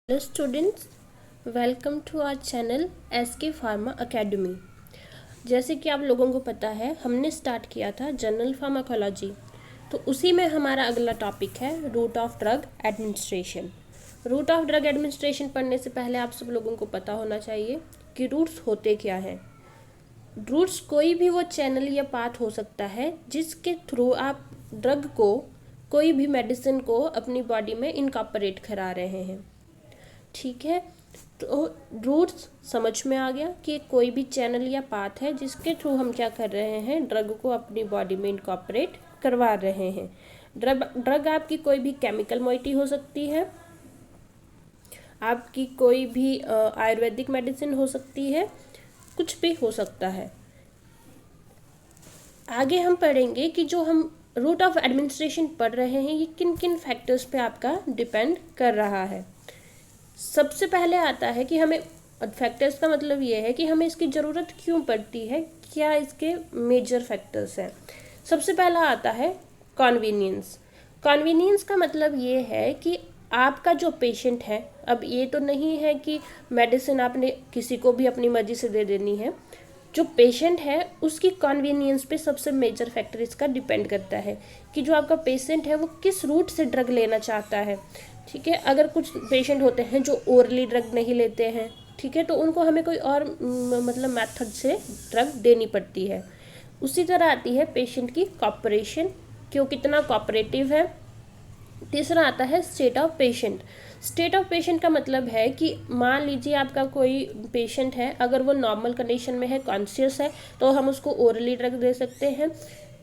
Hello students, welcome to our channel SK pharma academy. जैसे कि आप लोगों को पता है, हमने स्टार्ट किया था जनरल फार्माकोलॉजी, तो उसी में हमारा अगला टॉपिक है route of drug administration. Route of drug administration पढ़ने से पहले आप सब लोगों को पता होना चाहिए कि रूट्स होते क्या हैं। रूट्स कोई भी वो चैनल या पाथ हो सकता है जिसके थ्रू आप ड्रग को, कोई भी मेडिसिन को अपनी बॉडी में इनकॉर्पोरेट करा रहे हैं। ठीक है, तो रूट्स समझ में आ गया कि कोई भी चैनल या पाथ है जिसके थ्रू हम क्या कर रहे हैं, ड्रग को अपनी बॉडी में इनकॉर्पोरेट करवा रहे हैं। ड्रग आपकी कोई भी केमिकल मोइटी हो सकती है, आपकी कोई भी आयुर्वेदिक मेडिसिन हो सकती है, कुछ भी हो सकता है। आगे हम पढ़ेंगे कि जो हम रूट ऑफ एडमिनिस्ट्रेशन पढ़ रहे हैं ये किन किन फैक्टर्स पे आपका डिपेंड कर रहा है। सबसे पहले आता है कि हमें फैक्टर्स का मतलब ये है कि हमें इसकी ज़रूरत क्यों पड़ती है, क्या इसके मेजर फैक्टर्स हैं। सबसे पहला आता है कन्वीनियंस। कन्वीनियंस का मतलब ये है कि आपका जो पेशेंट है, अब ये तो नहीं है कि मेडिसिन आपने किसी को भी अपनी मर्जी से दे देनी है। जो पेशेंट है उसकी कन्वीनियंस पे सबसे मेजर फैक्टर इसका डिपेंड करता है कि जो आपका पेशेंट है वो किस रूट से ड्रग लेना चाहता है। ठीक है, अगर कुछ पेशेंट होते हैं जो ओरली ड्रग नहीं लेते हैं, ठीक है, तो उनको हमें कोई और मतलब मेथड से ड्रग देनी पड़ती है। उसी तरह आती है पेशेंट की कॉपरेशन, कि वो कितना कॉपरेटिव है। तीसरा आता है state of patient. State of patient का मतलब है कि मान लीजिए आपका कोई पेशेंट है, अगर वो नॉर्मल कंडीशन में है, कॉन्शियस है, तो हम उसको ओरली ड्रग दे सकते हैं।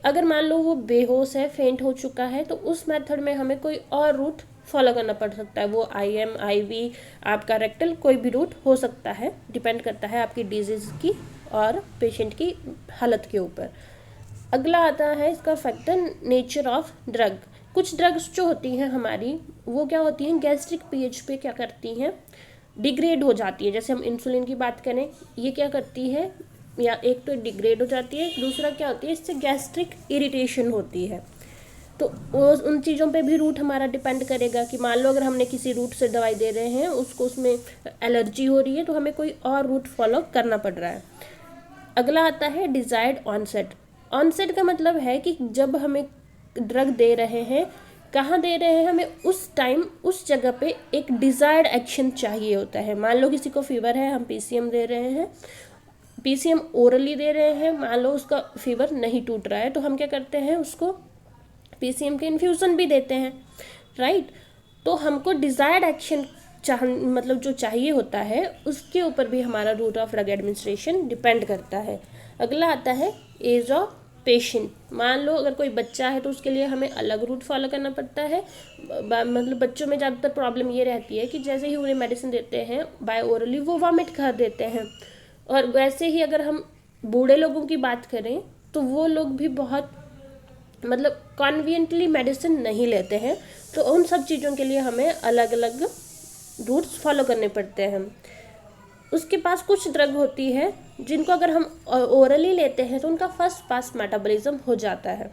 अगर मान लो वो बेहोश है, फेंट हो चुका है, तो उस मेथड में हमें कोई और रूट फॉलो करना पड़ सकता है। वो IM, IV, आपका रेक्टल, कोई भी रूट हो सकता है, डिपेंड करता है आपकी डिजीज़ की और पेशेंट की हालत के ऊपर। अगला आता है इसका फैक्टर नेचर ऑफ ड्रग। कुछ ड्रग्स जो होती हैं हमारी, वो क्या होती हैं, गैस्ट्रिक pH पे क्या करती हैं, डिग्रेड हो जाती है। जैसे हम इंसुलिन की बात करें, ये क्या करती है, या एक तो डिग्रेड हो जाती है, दूसरा क्या होती है, इससे गैस्ट्रिक इरिटेशन होती है। तो उन चीज़ों पे भी रूट हमारा डिपेंड करेगा कि मान लो अगर हमने किसी रूट से दवाई दे रहे हैं, उसको उसमें एलर्जी हो रही है, तो हमें कोई और रूट फॉलो करना पड़ रहा है। अगला आता है डिजायर्ड ऑनसेट। ऑनसेट का मतलब है कि जब हमें ड्रग दे रहे हैं, कहाँ दे रहे हैं, हमें उस टाइम उस जगह पे एक डिजायर्ड एक्शन चाहिए होता है। मान लो किसी को फीवर है, हम PCM दे रहे हैं, PCM ओरली दे रहे हैं, मान लो उसका फीवर नहीं टूट रहा है, तो हम क्या करते हैं, उसको PCM के इन्फ्यूज़न भी देते हैं, राइट। तो हमको डिज़ायर्ड एक्शन मतलब जो चाहिए होता है, उसके ऊपर भी हमारा route of drug administration depend करता है। अगला आता है एज ऑफ पेशेंट। मान लो अगर कोई बच्चा है तो उसके लिए हमें अलग रूट फॉलो करना पड़ता है। मतलब बच्चों में ज़्यादातर प्रॉब्लम ये रहती है कि जैसे ही उन्हें मेडिसिन देते हैं बाय ओरली, वो वॉमिट कर देते हैं। और वैसे ही अगर हम बूढ़े लोगों की बात करें तो वो लोग भी बहुत मतलब कन्वीनियंटली मेडिसिन नहीं लेते हैं। तो उन सब चीज़ों के लिए हमें अलग अलग रूट्स फॉलो करने पड़ते हैं। उसके पास कुछ ड्रग होती है जिनको अगर हम ओरली लेते हैं तो उनका फर्स्ट पास मेटाबॉलिज्म हो जाता है,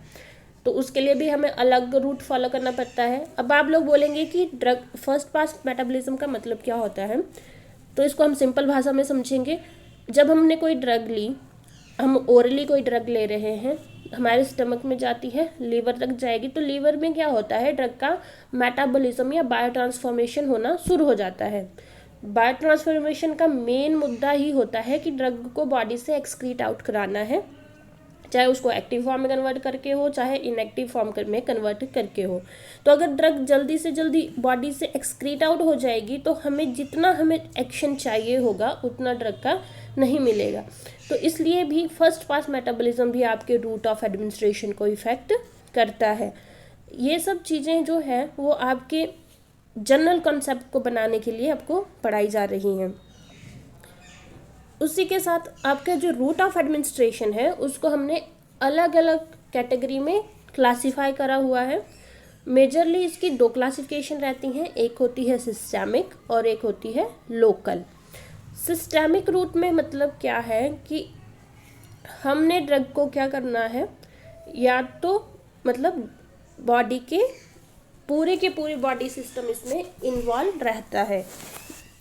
तो उसके लिए भी हमें अलग रूट फॉलो करना पड़ता है। अब आप लोग बोलेंगे कि ड्रग फर्स्ट पास मेटाबॉलिज्म का मतलब क्या होता है, तो इसको हम सिंपल भाषा में समझेंगे। जब हमने कोई ड्रग ली, हम ओरली कोई ड्रग ले रहे हैं, हमारे स्टमक में जाती है, लीवर तक जाएगी, तो लीवर में क्या होता है, ड्रग का मेटाबॉलिज्म या बायो ट्रांसफॉर्मेशन होना शुरू हो जाता है। बायो ट्रांसफॉर्मेशन का मेन मुद्दा ही होता है कि ड्रग को बॉडी से एक्सक्रीट आउट कराना है, चाहे उसको एक्टिव फॉर्म में कन्वर्ट करके हो, चाहे इनएक्टिव फॉर्म में कन्वर्ट करके हो। तो अगर ड्रग जल्दी से जल्दी बॉडी से एक्सक्रीट आउट हो जाएगी तो हमें जितना हमें एक्शन चाहिए होगा उतना ड्रग का नहीं मिलेगा। तो इसलिए भी फर्स्ट पास मेटाबॉलिज्म भी आपके रूट ऑफ एडमिनिस्ट्रेशन को इफेक्ट करता है। ये सब चीज़ें जो है वो आपके जनरल कॉन्सेप्ट को बनाने के लिए आपको पढ़ाई जा रही हैं। उसी के साथ आपका जो रूट ऑफ एडमिनिस्ट्रेशन है उसको हमने अलग अलग कैटेगरी में क्लासिफाई करा हुआ है। मेजरली इसकी दो क्लासिफिकेशन रहती हैं, एक होती है सिस्टेमिक और एक होती है लोकल। सिस्टेमिक रूट में मतलब क्या है कि हमने ड्रग को क्या करना है, या तो मतलब बॉडी के पूरे बॉडी सिस्टम इसमें इन्वॉल्व रहता है,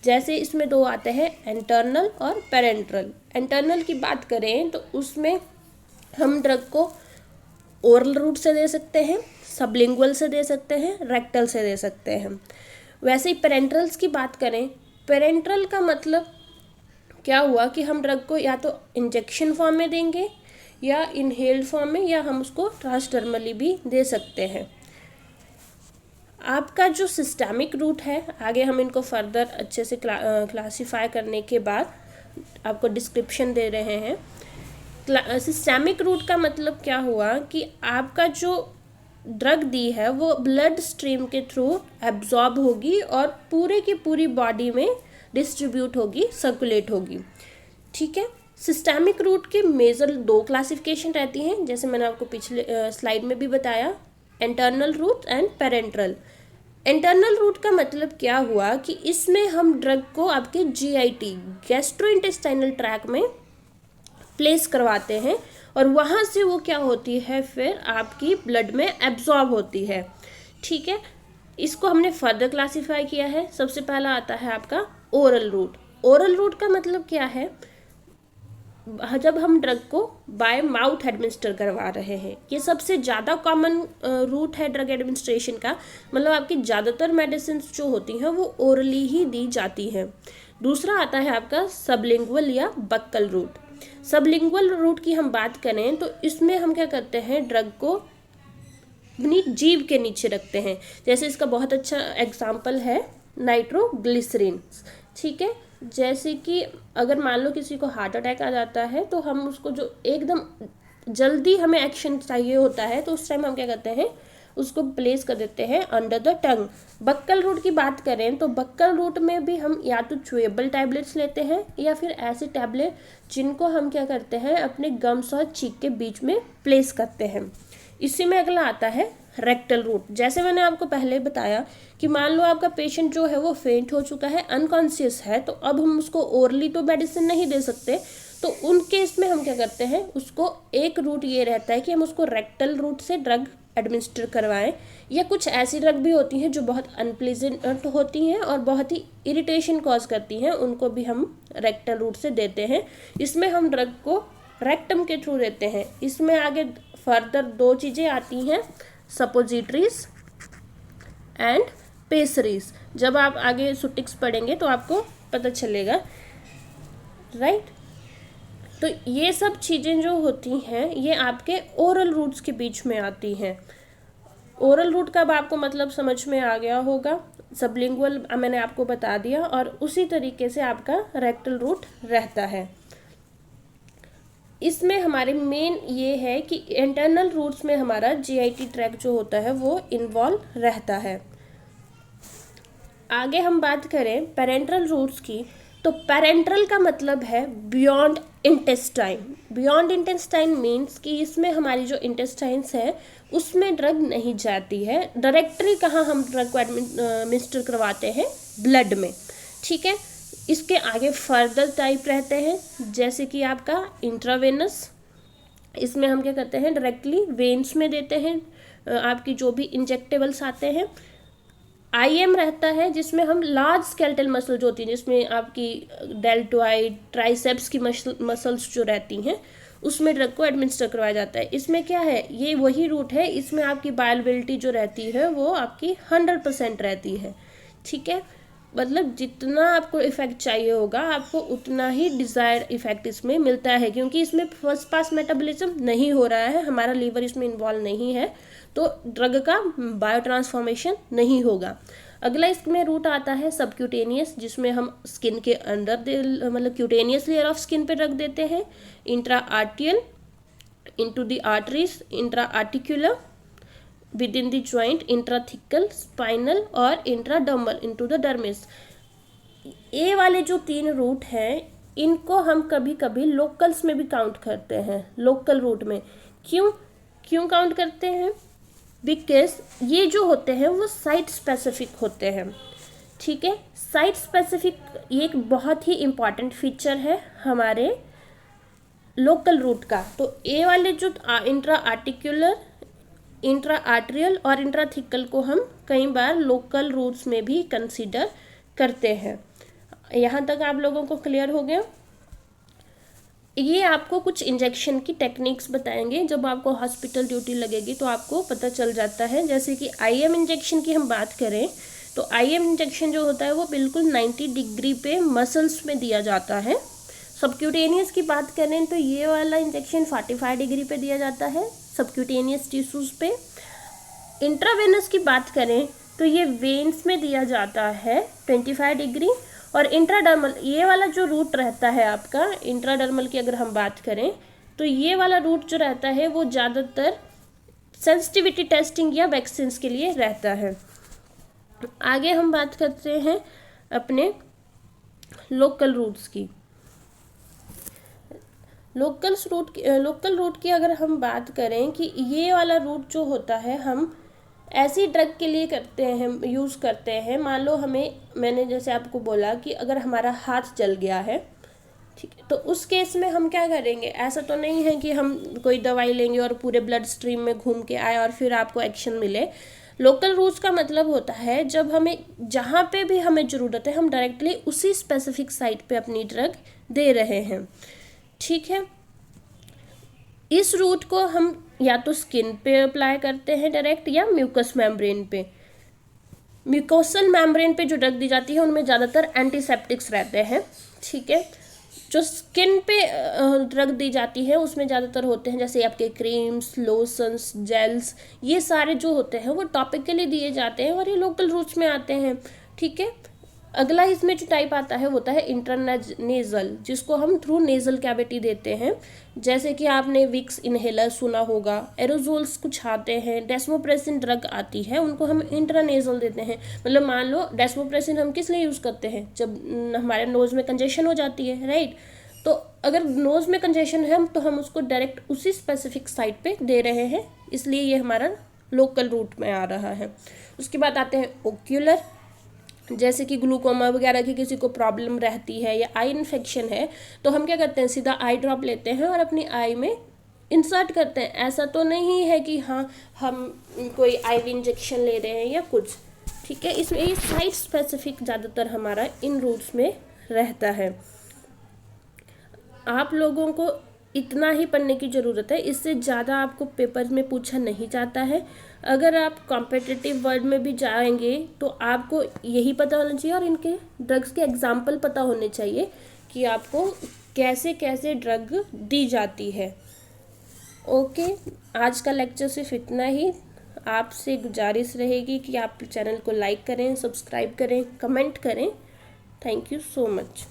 जैसे इसमें दो आते हैं, इंटरनल और पेरेंट्रल। इंटरनल की बात करें तो उसमें हम ड्रग को ओरल रूट से दे सकते हैं, सबलिंगुअल से दे सकते हैं, रेक्टल से दे सकते हैं। वैसे ही पेरेंट्रल्स की बात करें, पेरेंट्रल का मतलब क्या हुआ कि हम ड्रग को या तो इंजेक्शन फॉर्म में देंगे या इनहेल्ड फॉर्म में, या हम उसको ट्रांसडर्मली भी दे सकते हैं। आपका जो सिस्टेमिक रूट है, आगे हम इनको फर्दर अच्छे से क्लासीफाई करने के बाद आपको डिस्क्रिप्शन दे रहे हैं। सिस्टेमिक रूट का मतलब क्या हुआ कि आपका जो ड्रग दी है वो ब्लड स्ट्रीम के थ्रू एब्जॉर्ब होगी और पूरे की पूरी बॉडी में डिस्ट्रीब्यूट होगी, सर्कुलेट होगी। ठीक है। सिस्टेमिक रूट के मेजर दो क्लासिफिकेशन रहती हैं, जैसे मैंने आपको पिछले स्लाइड में भी बताया, enteral route and parenteral. Enteral route का मतलब क्या हुआ कि इसमें हम ड्रग को आपके GIT, गैस्ट्रोइंटेस्टाइनल ट्रैक में प्लेस करवाते हैं और वहाँ से वो क्या होती है, फिर आपकी ब्लड में एब्जॉर्ब होती है। ठीक है। इसको हमने फर्दर क्लासीफाई किया है। सबसे पहला आता है आपका ओरल रूट। ओरल रूट का मतलब क्या है, जब हम ड्रग को बाय माउथ एडमिनिस्टर करवा रहे हैं, ये सबसे ज़्यादा कॉमन रूट है ड्रग एडमिनिस्ट्रेशन का। मतलब आपकी ज़्यादातर मेडिसिन जो होती हैं वो ओरली ही दी जाती हैं। दूसरा आता है आपका सबलिंगुअल या बक्कल रूट। सबलिंगुअल रूट की हम बात करें तो इसमें हम क्या करते हैं, ड्रग को अपनी जीभ के नीचे रखते हैं। जैसे इसका बहुत अच्छा एग्जाम्पल है नाइट्रोग्लिसरीन। ठीक है। जैसे कि अगर मान लो किसी को हार्ट अटैक आ जाता है तो हम उसको जो एकदम जल्दी हमें एक्शन चाहिए होता है तो उस टाइम हम क्या करते हैं, उसको प्लेस कर देते हैं under the tongue. Buccal route की बात करें तो बक्कल रूट में भी हम या तो च्यूएबल टैबलेट्स लेते हैं या फिर ऐसे टैबलेट जिनको हम क्या करते हैं, अपने गम्स और चीक के बीच में प्लेस करते हैं। इसी में अगला आता है रेक्टल रूट। जैसे मैंने आपको पहले बताया कि मान लो आपका पेशेंट जो है वो फेंट हो चुका है, अनकॉन्शियस है, तो अब हम उसको ओरली तो मेडिसिन नहीं दे सकते, तो उन केस में हम क्या करते हैं, उसको एक रूट ये रहता है कि हम उसको रेक्टल रूट से ड्रग एडमिनिस्टर करवाएं। या कुछ ऐसी ड्रग भी होती हैं जो बहुत अनप्लीजेंट होती हैं और बहुत ही इरिटेशन कॉज करती हैं, उनको भी हम रेक्टल रूट से देते हैं। इसमें हम ड्रग को रेक्टम के थ्रू देते हैं। इसमें आगे फर्दर दो चीज़ें आती हैं, सपोजिटरीज एंड पेसरीज। जब आप आगे सुटिक्स पढ़ेंगे तो आपको पता चलेगा, राइट। तो ये सब चीज़ें जो होती हैं ये आपके ओरल रूट्स के बीच में आती हैं। ओरल रूट का अब आपको मतलब समझ में आ गया होगा। सबलिंगुअल मैंने आपको बता दिया और उसी तरीके से आपका रेक्टल रूट रहता है। इसमें हमारे मेन ये है कि इंटरनल रूट्स में हमारा GIT ट्रैक जो होता है वो इन्वॉल्व रहता है। आगे हम बात करें पेरेंट्रल रूट्स की, तो पेरेंट्रल का मतलब है beyond intestine. Beyond intestine means कि इसमें हमारी जो इंटेस्टाइन्स है उसमें ड्रग नहीं जाती है। डायरेक्टली कहाँ हम ड्रग को एडमिनिस्टर करवाते हैं, ब्लड में। ठीक है। इसके आगे फर्दर टाइप रहते हैं, जैसे कि आपका इंट्रावेनस। इसमें हम क्या करते हैं, डायरेक्टली वेन्स में देते हैं आपकी जो भी इंजेक्टेबल्स आते हैं। IM रहता है जिसमें हम लार्ज स्केलेटल मसल जो होती हैं, जिसमें आपकी डेल्टोइड, ट्राइसेप्स की मसल्स जो रहती हैं उसमें ड्रग को एडमिनिस्टर करवाया जाता है। इसमें क्या है, ये वही रूट है, इसमें आपकी बायोअवेलेबिलिटी जो रहती है वो आपकी 100% रहती है। ठीक है। मतलब जितना आपको इफेक्ट चाहिए होगा आपको उतना ही डिज़ायर्ड इफेक्ट इसमें मिलता है, क्योंकि इसमें फर्स्ट पास मेटाबॉलिज्म नहीं हो रहा है, हमारा लीवर इसमें इन्वॉल्व नहीं है, तो ड्रग का बायो ट्रांसफॉर्मेशन नहीं होगा। अगला इसमें रूट आता है सबक्यूटेनियस, जिसमें हम स्किन के अंदर मतलब क्यूटेनियस लेयर ऑफ स्किन पे ड्रग देते हैं। Intra आर्टियल into the arteries, intra articular with in the joint, intrathecal, spinal और इंट्राडर्मल इनटू द डर्मिस। ये वाले जो 3 रूट हैं इनको हम कभी कभी लोकल्स में भी काउंट करते हैं, लोकल रूट में। क्यों काउंट करते हैं, बिकॉज ये जो होते हैं वो साइट स्पेसिफिक होते हैं। ठीक है। साइट स्पेसिफिक ये एक बहुत ही इम्पॉर्टेंट फीचर है हमारे लोकल रूट का। तो ये वाले जो इंट्रा आर्टिकुलर, इंट्रा आर्ट्रियल और इंट्राथिकल को हम कई बार लोकल रूट्स में भी कंसीडर करते हैं। यहाँ तक आप लोगों को क्लियर हो गया? ये आपको कुछ इंजेक्शन की टेक्निक्स बताएंगे, जब आपको हॉस्पिटल ड्यूटी लगेगी तो आपको पता चल जाता है। जैसे कि आईएम इंजेक्शन की हम बात करें तो आईएम इंजेक्शन जो होता है वो बिल्कुल 90 डिग्री पे मसल्स में दिया जाता है। सबक्यूटेनियस की बात करें तो ये वाला इंजेक्शन 45 डिग्री पे दिया जाता है सबक्यूटेनियस टिश्यूज पे। इंट्रावेनस की बात करें तो ये वेन्स में दिया जाता है 25 डिग्री। और इंट्राडर्मल, ये वाला जो रूट रहता है आपका इंट्राडर्मल की अगर हम बात करें तो ये वाला रूट जो रहता है वो ज़्यादातर सेंसिटिविटी टेस्टिंग या वैक्सीन के लिए रहता है। आगे हम बात करते हैं अपने लोकल रूट्स की। लोकल रूट की अगर हम बात करें कि ये वाला रूट जो होता है हम ऐसी ड्रग के लिए करते हैं, यूज़ करते हैं। मान लो मैंने जैसे आपको बोला कि अगर हमारा हाथ जल गया है, ठीक है, तो उस केस में हम क्या करेंगे? ऐसा तो नहीं है कि हम कोई दवाई लेंगे और पूरे ब्लड स्ट्रीम में घूम के आए और फिर आपको एक्शन मिले। लोकल रूट्स का मतलब होता है जब हमें जहाँ पे भी हमें ज़रूरत है हम डायरेक्टली उसी स्पेसिफिक साइट पे अपनी ड्रग दे रहे हैं, ठीक है। इस रूट को हम या तो स्किन पे अप्लाई करते हैं डायरेक्ट या म्यूकस मेम्ब्रेन पे। म्यूकोसल मेम्ब्रेन पे जो ड्रग दी जाती है उनमें ज़्यादातर एंटीसेप्टिक्स रहते हैं, ठीक है। जो स्किन पे ड्रग दी जाती है उसमें ज़्यादातर होते हैं जैसे आपके क्रीम्स, लोशंस, जेल्स, ये सारे जो होते हैं वो टॉपिकली दिए जाते हैं और ये लोकल रूट्स में आते हैं, ठीक है। अगला इसमें जो टाइप आता है वो होता है इंटरनेजल, जिसको हम थ्रू नेजल कैविटी देते हैं। जैसे कि आपने विक्स इनहेलर सुना होगा, एरोजोल्स कुछ आते हैं, डेस्मोप्रेसिन ड्रग आती है, उनको हम इंट्रानेजल देते हैं। मतलब मान लो डेस्मोप्रेसिन हम किस लिए यूज़ करते हैं? जब हमारे नोज़ में कंजेशन हो जाती है, राइट। तो अगर नोज़ में कंजेशन है तो हम उसको डायरेक्ट उसी स्पेसिफिक साइट पे दे रहे हैं, इसलिए ये हमारा लोकल रूट में आ रहा है। उसके बाद आते हैं ओक्यूलर, जैसे कि ग्लूकोमा वगैरह की किसी को प्रॉब्लम रहती है या आई इन्फेक्शन है तो हम क्या करते हैं? सीधा आई ड्रॉप लेते हैं और अपनी आई में इंसर्ट करते हैं। ऐसा तो नहीं है कि हाँ हम कोई आईवी इंजेक्शन ले रहे हैं या कुछ, ठीक है। इसमें ये साइट स्पेसिफिक ज़्यादातर हमारा इन रूट्स में रहता है। आप लोगों को इतना ही पढ़ने की ज़रूरत है, इससे ज़्यादा आपको पेपर में पूछा नहीं जाता है। अगर आप कॉम्पिटिटिव वर्ल्ड में भी जाएंगे तो आपको यही पता होना चाहिए और इनके ड्रग्स के एग्जाम्पल पता होने चाहिए कि आपको कैसे कैसे ड्रग दी जाती है। ओके, आज का लेक्चर सिर्फ इतना ही। आपसे गुजारिश रहेगी कि आप चैनल को लाइक करें, सब्सक्राइब करें, कमेंट करें। Thank you so much.